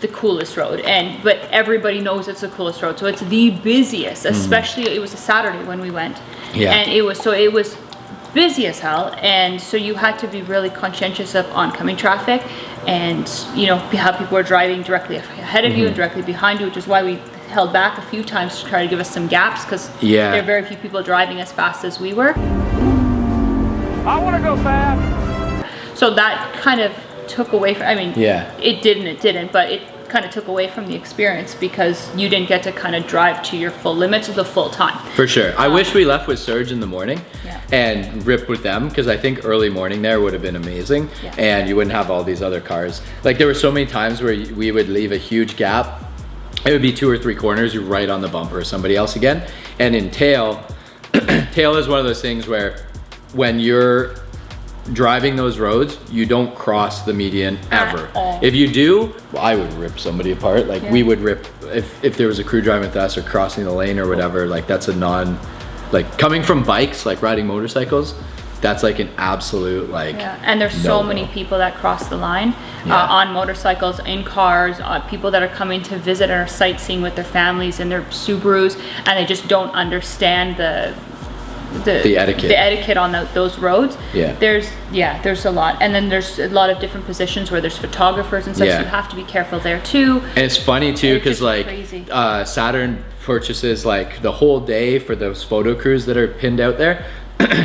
the coolest road, but everybody knows it's the coolest road, so it's the busiest, especially it was a Saturday when we went, and it was busy as hell, and so you had to be really conscientious of oncoming traffic, and you know, how people were driving directly ahead of you and directly behind you, which is why we held back a few times to try to give us some gaps, because there are very few people driving as fast as we were. I want to go fast. So that kind of took away from, I mean, it didn't, but it kind of took away from the experience because you didn't get to kind of drive to your full limits of the full time. For sure. I wish we left with Surge in the morning and ripped with them, because I think early morning there would have been amazing, and you wouldn't have all these other cars. Like there were so many times where we would leave a huge gap. It would be 2 or 3 corners, you're right on the bumper of somebody else again. And in tail, tail is one of those things where when you're driving those roads, you don't cross the median ever. If you do, well, I would rip somebody apart. Like we would rip, if there was a crew driving with us or crossing the lane or whatever, like that's a like coming from bikes, like riding motorcycles, that's like an absolute like and there's so many people that cross the line on motorcycles, in cars, people that are coming to visit and are sightseeing with their families and their Subarus, and they just don't understand the etiquette on those roads. There's a lot, and then there's a lot of different positions where there's photographers and stuff, so you have to be careful there too. And it's funny too, because like Saturn purchases like the whole day for those photo crews that are pinned out there.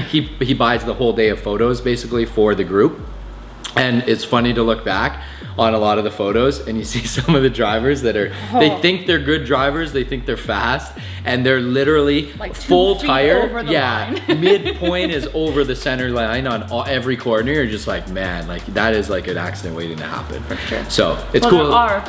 he buys the whole day of photos basically for the group, and it's funny to look back on a lot of the photos and you see some of the drivers that are they think they're good drivers, they think they're fast, and they're literally like full tire midpoint is over the center line on every corner. You're just like, man, like that is like an accident waiting to happen. For sure. So it's cool. There are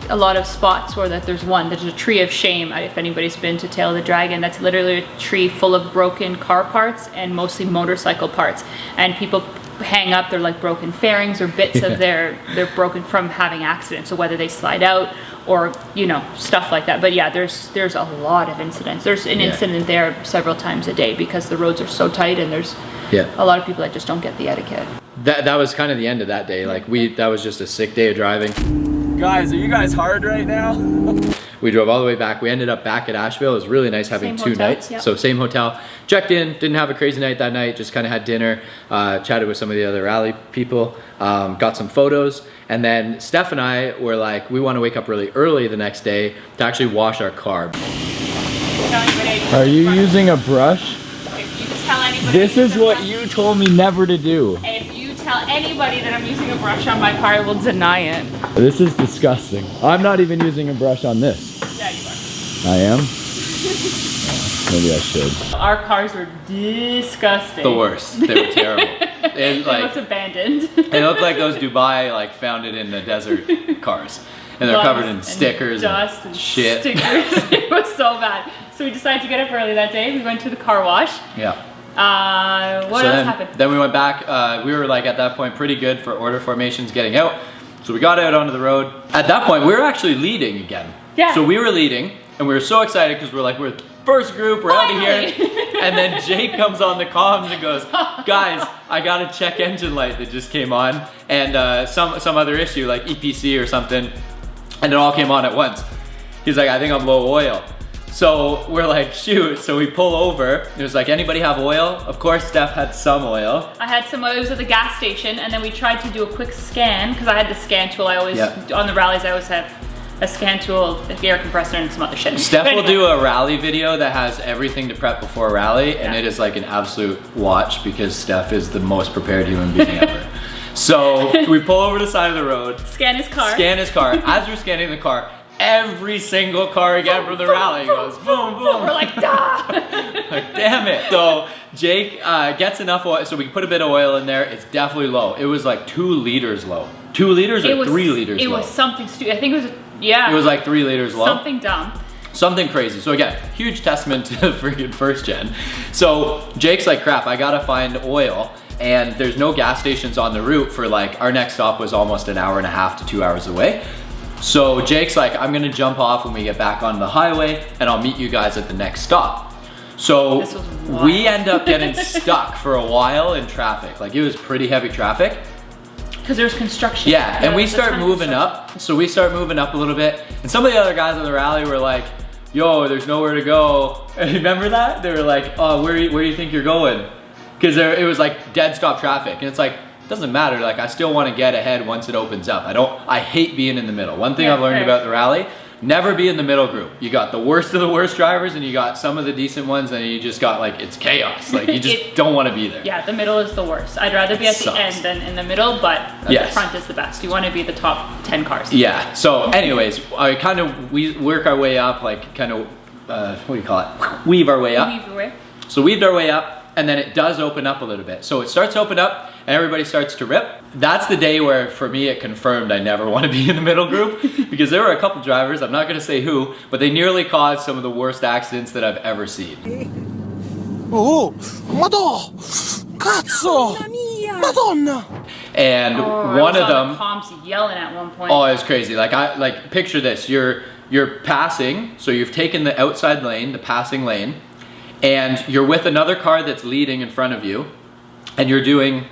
a lot of spots where there's a tree of shame. If anybody's been to Tail of the Dragon, that's literally a tree full of broken car parts and mostly motorcycle parts, and people hang up their like broken fairings or bits of they're broken from having accidents, so whether they slide out or you know, stuff like that. But yeah, there's a lot of incidents. There's an incident there several times a day because the roads are so tight, and there's a lot of people that just don't get the etiquette. That was kind of the end of that day. Like that was just a sick day of driving. Guys, are you guys hard right now? We drove all the way back. We ended up back at Asheville. It was really nice having two nights. So same hotel. Checked in, didn't have a crazy night that night, just kind of had dinner, chatted with some of the other rally people, got some photos, and then Steph and I were like, we want to wake up really early the next day to actually wash our car. Are you using a brush? If you tell anybody, this is what you told me never to do. If you tell anybody that I'm using a brush on my car, I will deny it. This is disgusting. I'm not even using a brush on this. Yeah, you are. I am? Maybe I should. Our cars were disgusting. The worst. They were terrible. They looked abandoned. They looked like those Dubai, like founded in the desert cars. And they're covered in stickers dust and shit. Stickers. It was so bad. So we decided to get up early that day. We went to the car wash. What else happened? Then we went back. We were like at that point pretty good for order formations getting out. So we got out onto the road. At that point, we were actually leading again. Yeah. So we were leading, and we were so excited because we're like, we're the first group, we're out of here. And then Jake comes on the comms and goes, guys, I got a check engine light that just came on, and some other issue like EPC or something, and it all came on at once. He's like, I think I'm low oil. So we're like, shoot. So we pull over. It was like, anybody have oil? Of course, Steph had some oil. I had some oil. It was at the gas station, and then we tried to do a quick scan because I had the scan tool. I always, on the rallies, I always have a scan tool, an air compressor, and some other shit. Steph will do a rally video that has everything to prep before a rally, and it is like an absolute watch because Steph is the most prepared human being ever. So we pull over to the side of the road. Scan his car. Scan his car. As we're scanning the car, every single car again from the rally goes boom, boom. We're like, dah! Like, damn it. So Jake gets enough oil, so we put a bit of oil in there. It's definitely low. It was like 2 liters low. 2 liters or 3 liters low? It was something stupid. I think it was, It was like 3 liters low. Something dumb. Something crazy. So again, huge testament to the freaking first gen. So Jake's like, crap, I gotta find oil. And there's no gas stations on the route for like, our next stop was almost an hour and a half to 2 hours away. So Jake's like, I'm gonna jump off when we get back on the highway and I'll meet you guys at the next stop. So we end up getting stuck for a while in traffic. Like it was pretty heavy traffic. Because there's construction. Yeah, and we start moving up. So we start moving up a little bit. And some of the other guys on the rally were like, yo, there's nowhere to go. And remember that? They were like, oh, where do you think you're going? Because it was like dead stop traffic. And it's like, it doesn't matter. Like, I still want to get ahead once it opens up. I hate being in the middle. One thing I've learned about the rally, never be in the middle group. You got the worst of the worst drivers and you got some of the decent ones, and you just got like, it's chaos. Like, you just don't want to be there. Yeah, the middle is the worst. I'd rather be at the end than in the middle, but the front is the best. You want to be the top 10 cars. Yeah, so anyways, we work our way up, like kind of, what do you call it? Weave our way up. Weave your way. So weaved our way up, and then it does open up a little bit. So it starts to open up, and everybody starts to rip. That's the day where, for me, it confirmed I never want to be in the middle group, because there were a couple drivers, I'm not gonna say who, but they nearly caused some of the worst accidents that I've ever seen. Oh, cazzo, Madonna. And one of them, the comms yelling at one point. oh, it's crazy. Like picture this, you're passing, so you've taken the outside lane, the passing lane, and you're with another car that's leading in front of you, and you're doing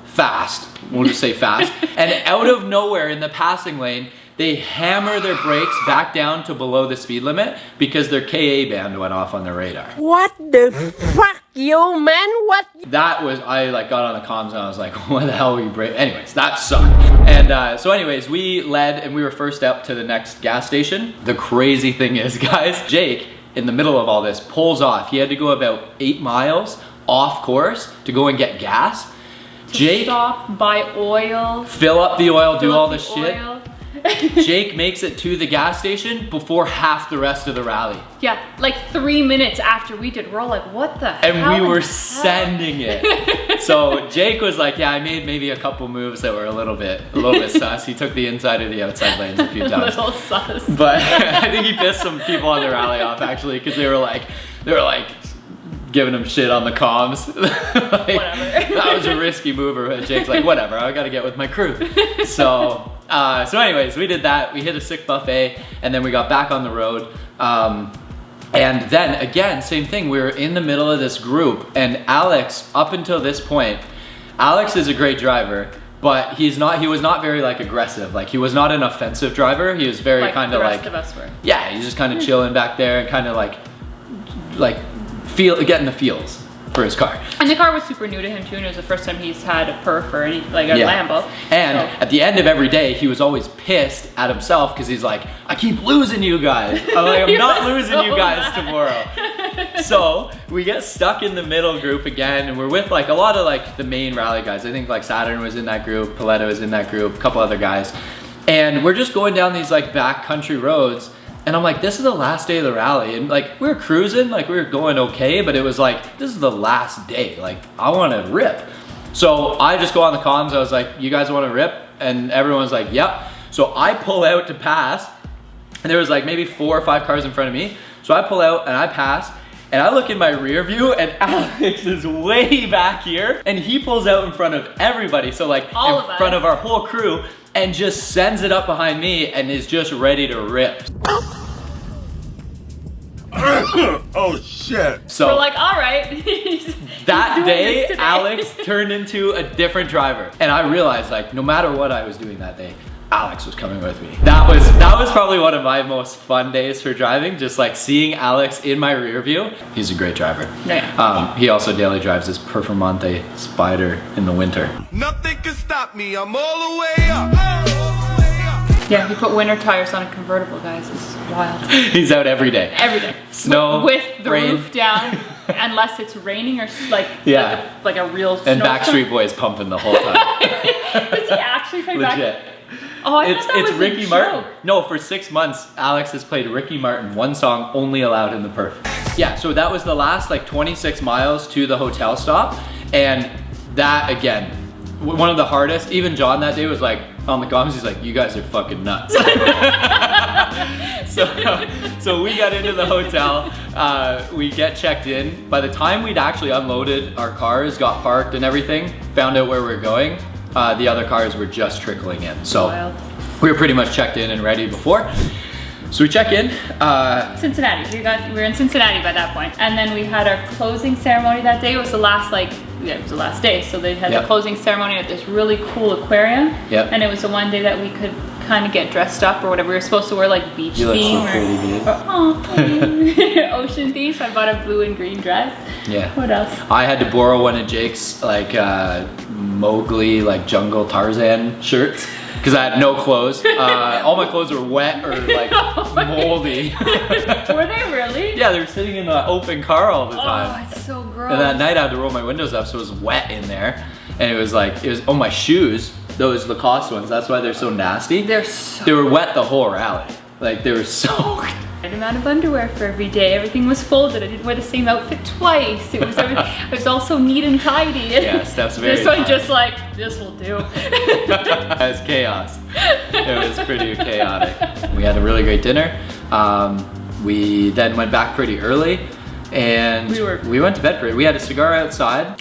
fast, we'll just say fast, and out of nowhere in the passing lane, they hammer their brakes back down to below the speed limit because their KA band went off on their radar. What the fuck, yo, man? What? That was, I like got on the comms and I was like, what the hell were you braking? Anyways, that sucked. And so anyways, we led and we were first up to the next gas station. The crazy thing is, guys, Jake, in the middle of all this, pulls off. He had to go about 8 miles off course to go and get gas. Jake, stop, buy oil, fill up the oil, do all the shit. oil. Jake makes it to the gas station before half the rest of the rally. Yeah, like 3 minutes after we did. We're all like, what the hell? And we were sending it. So Jake was like, yeah, I made maybe a couple moves that were a little bit sus. He took the inside or the outside lanes a few times. A little sus. But I think he pissed some people on the rally off actually, because they were like giving him shit on the comms. Like, whatever. That was a risky move. But Jake's like, whatever, I gotta get with my crew. So anyways, we did that. We hit a sick buffet, and then we got back on the road. And then again, same thing. We were in the middle of this group, and Alex, up until this point, Alex is a great driver, but he was not very like aggressive. Like, he was not an offensive driver. He was very kind of like, the rest of us were. yeah, he's just kind of chilling back there and kind of like getting the feels for his car. And the car was super new to him too, and it was the first time he's had a perf or any, like a Lambo. And at the end of every day, he was always pissed at himself because he's like, I keep losing you guys. I'm like, I'm not losing you guys tomorrow. So we get stuck in the middle group again, and we're with like a lot of like the main rally guys. I think like Saturn was in that group, Paletta was in that group, a couple other guys. And we're just going down these like back country roads. And I'm like, this is the last day of the rally. And like, we were cruising, like we were going okay, but it was like, this is the last day. Like, I wanna rip. So I just go on the comms, I was like, you guys wanna rip? And everyone's like, yep. So I pull out to pass, and there was like maybe 4 or 5 cars in front of me. So I pull out and I pass, and I look in my rear view, and Alex is way back here, and he pulls out in front of everybody. So like, in front of our whole crew, and just sends it up behind me and is just ready to rip. Oh shit. So we're like, all right. that day, Alex turned into a different driver. And I realized like, no matter what I was doing that day, Alex was coming with me. That was probably one of my most fun days for driving, just like seeing Alex in my rear view. He's a great driver. Yeah. He also daily drives his Performante Spider in the winter. Nothing can stop me, I'm all the way up. Yeah, he put winter tires on a convertible, guys. It's wild. He's out every day. Every day. Snow, with the rain. roof down, unless it's raining or like a real And snowstorm. Backstreet Boys pumping the whole time. Does he actually play Legit. Oh, I thought that it's was Ricky a Martin. joke. No, for 6 months, Alex has played Ricky Martin, one song only allowed in the perf. Yeah, so that was the last like 26 miles to the hotel stop. And that again, one of the hardest, even John that day was like, on the comms, he's like, you guys are fucking nuts. So we got into the hotel, we get checked in. By the time we'd actually unloaded our cars, got parked and everything, found out where we were going, the other cars were just trickling in. So we were pretty much checked in and ready before. So we check in. Cincinnati, we were in Cincinnati by that point. And then we had our closing ceremony that day. It was the last like yeah, it was the last day, so they had Yep. the closing ceremony at this really cool aquarium. Yep. And it was the one day that we could kind of get dressed up or whatever. We were supposed to wear like beach You look so theme pretty, dude. ocean theme. So I bought a blue and green dress. Yeah. What else? I had to borrow one of Jake's like Mowgli like jungle Tarzan shirts because I had no clothes. All my clothes were wet or like moldy. Were they really? Yeah, they were sitting in the open car all the time. Oh, it's so gross. And that night I had to roll my windows up so it was wet in there. And it was oh, my shoes, those Lacoste ones, that's why they're so nasty. They were wet the whole rally. Like they were soaked. Right amount of underwear for every day. Everything was folded. I didn't wear the same outfit twice. It was it was also neat and tidy. Yeah, Steph's very This one nice. just like, this will do. It was chaos. It was pretty chaotic. We had a really great dinner. We then went back pretty early and we went to bed pretty. We had a cigar outside,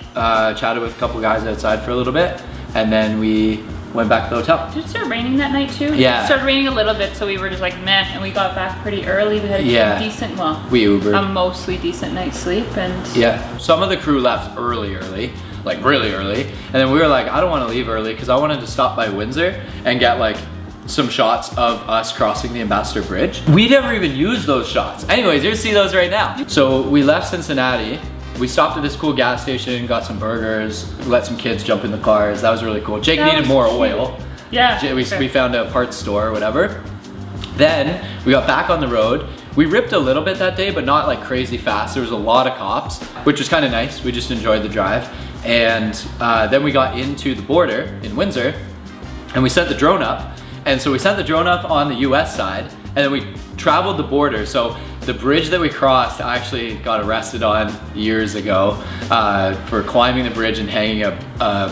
chatted with a couple guys outside for a little bit, and then we went back to the hotel. Did it start raining that night too? Yeah. It started raining a little bit, so we were just like meh, and we got back pretty early. We had a decent, well, we Ubered. a mostly decent night's sleep, and Yeah, some of the crew left early, like really early. And then we were like, I don't want to leave early because I wanted to stop by Windsor and get like some shots of us crossing the Ambassador Bridge. We never even used those shots. Anyways, you'll see those right now. So we left Cincinnati. We stopped at this cool gas station, got some burgers, let some kids jump in the cars. That was really cool. Jake That needed was more cute. oil. yeah. We found a parts store or whatever. Then we got back on the road. We ripped a little bit that day, but not like crazy fast. There was a lot of cops, which was kind of nice. We just enjoyed the drive. And then we got into the border in Windsor and we sent the drone up. And so we sent the drone up on the US side and then we traveled the border. So the bridge that we crossed, I actually got arrested on years ago for climbing the bridge and hanging a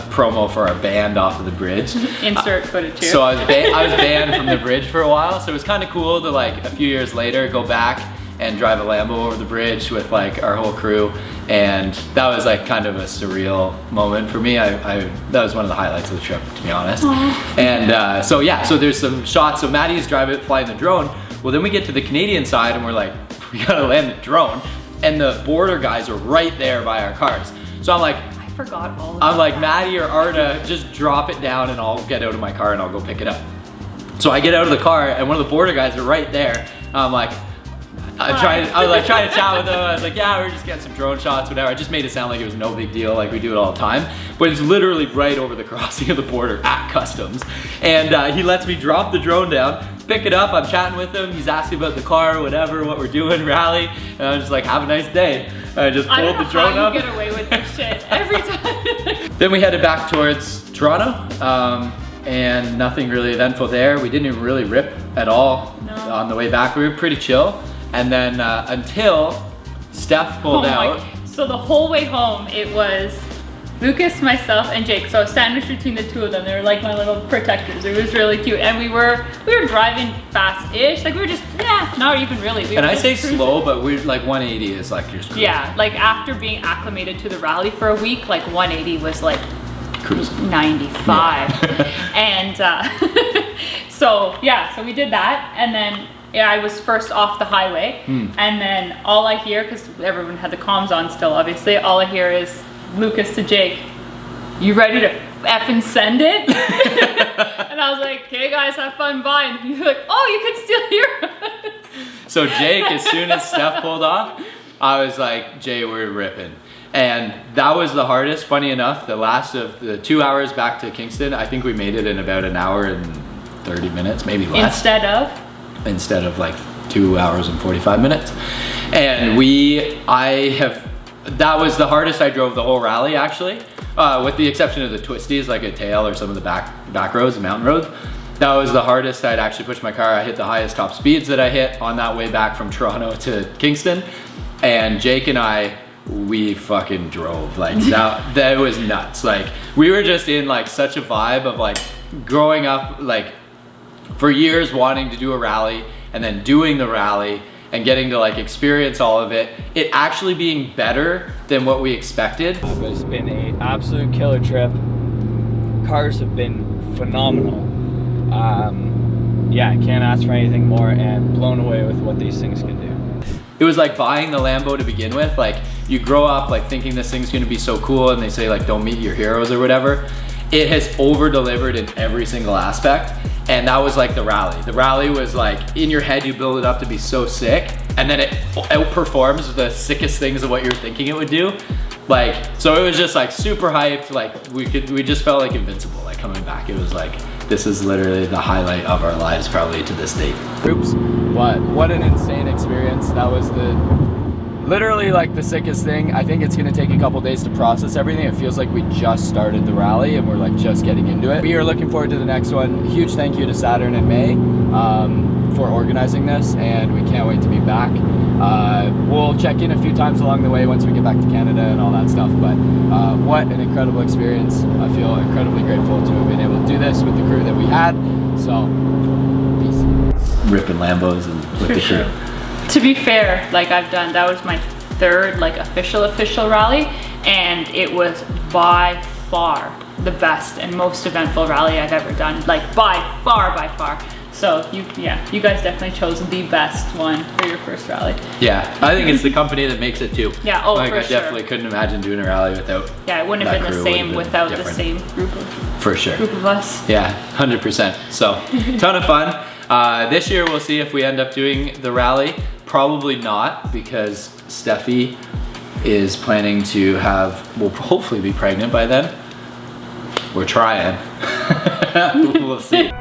promo for our band off of the bridge. Insert footage here. So I was banned from the bridge for a while. So it was kind of cool to like a few years later go back and drive a Lambo over the bridge with like our whole crew. And that was like kind of a surreal moment for me. That was one of the highlights of the trip, to be honest. Aww. And so yeah, so there's some shots. So Maddie's flying the drone. Well, then we get to the Canadian side and we're like, we gotta land the drone. And the border guys are right there by our cars. So I'm like, I forgot all of I'm like, that. Maddie or Arda, just drop it down and I'll get out of my car and I'll go pick it up. So I get out of the car and one of the border guys are right there. I'm like, I was trying to chat with him. I was like, yeah, we're just getting some drone shots, whatever. I just made it sound like it was no big deal, like we do it all the time. But it's literally right over the crossing of the border at customs. And he lets me drop the drone down, pick it up. I'm chatting with him. He's asking about the car, whatever, what we're doing, rally. And I'm just like, have a nice day. And I just pulled the drone up. I don't know how you get away with this shit every time. Then we headed back towards Toronto. And nothing really eventful there. We didn't even really rip at all on the way back. We were pretty chill. And then until Steph pulled out. So the whole way home, it was Lucas, myself, and Jake. So I was sandwiched between the two of them. They were like my little protectors. It was really cute. And we were driving fast-ish. Like we were just, not even really. And I say slow, but we're like 180 is like your cruising. Yeah, like after being acclimated to the rally for a week, like 180 was like Cruising. 95. And so we did that. And then I was first off the highway, and then all I hear, because everyone had the comms on still, obviously, all I hear is Lucas to Jake, you ready to effing send it? And I was like, okay guys, have fun, bye. And he's like, oh, you can still hear us. So Jake, as soon as Steph pulled off, I was like, Jay, we're ripping. And that was the hardest. Funny enough, the last of the 2 hours back to Kingston, I think we made it in about an hour and 30 minutes, maybe less. Instead of like 2 hours and 45 minutes. And that was the hardest I drove the whole rally actually, with the exception of the twisties like a tail or some of the back roads, the mountain roads. That was the hardest I'd actually pushed my car. I hit the highest top speeds that I hit on that way back from Toronto to Kingston. And Jake and we fucking drove like that was nuts. Like we were just in like such a vibe of like growing up like for years wanting to do a rally and then doing the rally and getting to like experience all of it, it actually being better than what we expected. It's been an absolute killer trip. Cars have been phenomenal. Yeah, can't ask for anything more and blown away with what these things can do. It was like buying the Lambo to begin with. Like you grow up like thinking this thing's gonna be so cool, and they say like don't meet your heroes or whatever. It has over-delivered in every single aspect, and that was like the rally. The rally was like, in your head you build it up to be so sick, and then it outperforms the sickest things of what you're thinking it would do. Like, so it was just like super hyped, like we just felt like invincible, like coming back. It was like, this is literally the highlight of our lives probably to this date. Oops, but what an insane experience. That was literally like the sickest thing. I think it's gonna take a couple days to process everything. It feels like we just started the rally and we're like just getting into it. We are looking forward to the next one. Huge thank you to Saturn and May for organizing this, and we can't wait to be back. We'll check in a few times along the way once we get back to Canada and all that stuff, but what an incredible experience. I feel incredibly grateful to have been able to do this with the crew that we had, so peace. Ripping Lambos and with the crew. To be fair, like that was my third like official rally, and it was by far the best and most eventful rally I've ever done, like by far. So you guys definitely chose the best one for your first rally. Yeah, I think it's the company that makes it too. Yeah, oh, like for I definitely couldn't imagine doing a rally without. Yeah, it wouldn't have been the same without the same group of us. Yeah, 100%. So, ton of fun. This year we'll see if we end up doing the rally. Probably not, because Steffi is planning to will hopefully be pregnant by then. We're trying. We'll see.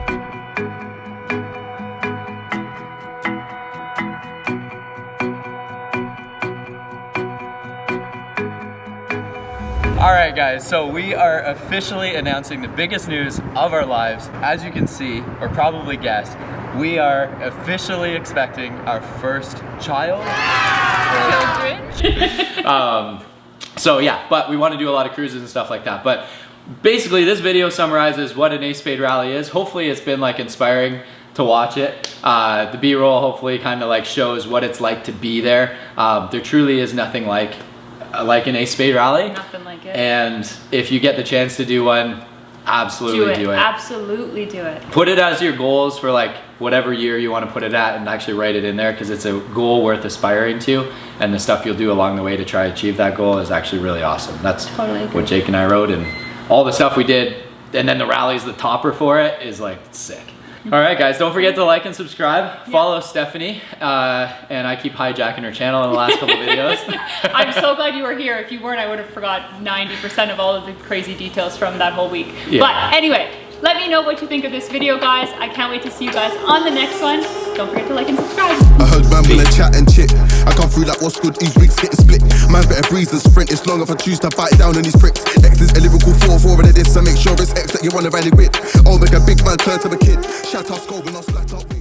All right guys, so we are officially announcing the biggest news of our lives. As you can see, or probably guessed, we are officially expecting our first child. So yeah, but we want to do a lot of cruises and stuff like that. But basically this video summarizes what an Spade rally is. Hopefully it's been like inspiring to watch it. The B-roll hopefully kind of like shows what it's like to be there. There truly is nothing like an Spade rally. Nothing like it. And if you get the chance to do one, absolutely do it. Absolutely do it. Put it as your goals for like whatever year you want to put it at, and actually write it in there, because it's a goal worth aspiring to, and the stuff you'll do along the way to try to achieve that goal is actually really awesome. That's totally what Jake and I wrote, and all the stuff we did, and then the rally's the topper for it, is like sick. All right guys, don't forget to like and subscribe. Follow Stephanie, and I keep hijacking her channel in the last couple videos. I'm so glad you were here. If you weren't, I would have forgot 90% of all of the crazy details from that whole week. Yeah. But anyway, let me know what you think of this video, guys. I can't wait to see you guys on the next one. Don't forget to like and subscribe. I heard man when they chat and chit. I come through like what's good, these wigs getting split. Man better breeze than sprint, it's long if I choose to bite down on these pricks. X is a lyrical 4-4 of this, so make sure it's X that you wanna rally with. Oh, make a big man turn to a kid. Shout out Skull when I splat up.